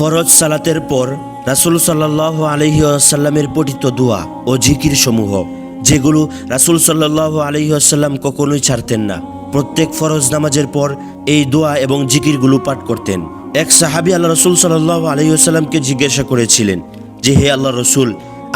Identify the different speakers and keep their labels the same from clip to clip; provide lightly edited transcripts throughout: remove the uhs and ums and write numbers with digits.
Speaker 1: ফরজ সালাতের পর রাসূল সাল্লাল্লাহু আলাইহি ওয়াসাল্লামের পঠিত দোয়া ও জিকির সমূহ, যেগুলো রাসূল সাল্লাল্লাহু আলাইহি ওয়াসাল্লাম কখনোই ছাড়তেন না। প্রত্যেক ফরজ নামাজের পর এই দোয়া এবং জিকিরগুলো পাঠ করতেন। এক সাহাবী আল্লাহ রাসূল সাল্লাল্লাহু আলাইহি ওয়াসাল্লামকে জিজ্ঞাসা করেছিলেন যে, হে আল্লাহ রসুল,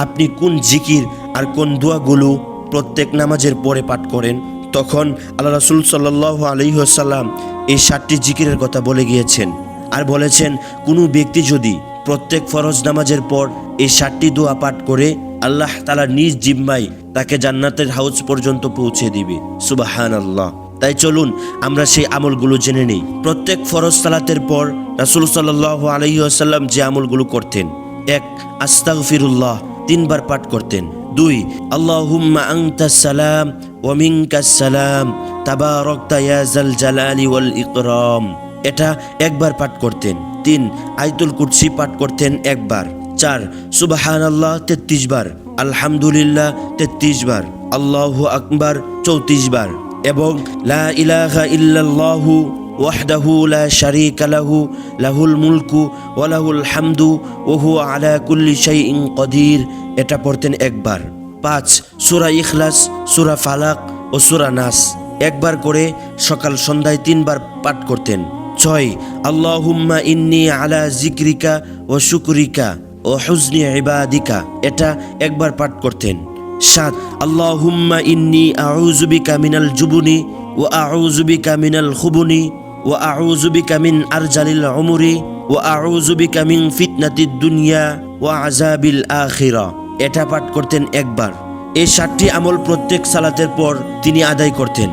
Speaker 1: আপনি কোন জিকির আর কোন দোয়াগুলো প্রত্যেক নামাজের পরে পাঠ করেন? তখন আল্লাহ রাসূল সাল্লাল্লাহু আলাইহি ওয়াসাল্লাম এই 7টি জিকিরের কথা বলে গিয়েছেন আর বলেছেন, কোনো ব্যক্তি যদি প্রত্যেক ফরজ নামাজের পর এই 7টি দোয়া পাঠ করে, আল্লাহ তাআলা নিজ জিম্মায় তাকে জান্নাতের হাউজ পর্যন্ত পৌঁছে দিবে। সুবহানাল্লাহ। তাই চলুন আমরা সেই আমলগুলো জেনে নেই। প্রত্যেক ফরজ সালাতের পর রাসূল সাল্লাল্লাহু আলাইহি ওয়াসাল্লাম যে আমলগুলো করতেন: 1. আস্তাগফিরুল্লাহ 3 বার পাঠ করতেন। 2. আল্লাহুম্মা আনতাস সালাম ওয়া মিনকাস সালাম তাবারাকতা ইয়া যাল জালালি ওয়াল ইকরাম, এটা 1 বার পাঠ করতেন। 3. আয়াতুল কুরসি পাঠ করতেন 1 বার। 4. সুবহানাল্লাহ 33 বার, আলহামদুলিল্লাহ 33 বার, আল্লাহু আকবার 34 বার এবং লা ইলাহা ইল্লাল্লাহু ওয়াহদাহু লা শারীকা লাহু লাহুল মুলকু ওয়া লাহুল হামদু ওয়া হুয়া আলা কুল্লি শাইইন কাদির, এটা পড়তেন 1 বার। 5. সূরা ইখলাস, সূরা ফালাক ও সূরা নাস 1 বার করে সকাল সন্ধ্যায় 3 বার পাঠ করতেন। 6. আল্লাহুম্মা ইন্নী আলা যিকরিকা ওয়া শুকরিকা ওয়া হুসনি ইবাদিকা, এটা 1 বার পাঠ করতেন। 7. আল্লাহুম্মা ইন্নী আউযু বিকা মিনাল জুবনি ওয়া আউযু বিকা মিনাল খুবুনি ওয়া আউযু বিকা মিন আরজালিল উমরি ওয়া আউযু বিকা মিন ফিতনাতিদ দুনিয়া ওয়া আযাবিল আখিরা, এটা পাঠ করতেন 1 বার। এই 7টি আমল প্রত্যেক সালাতের পর তিনি আদায় করতেন।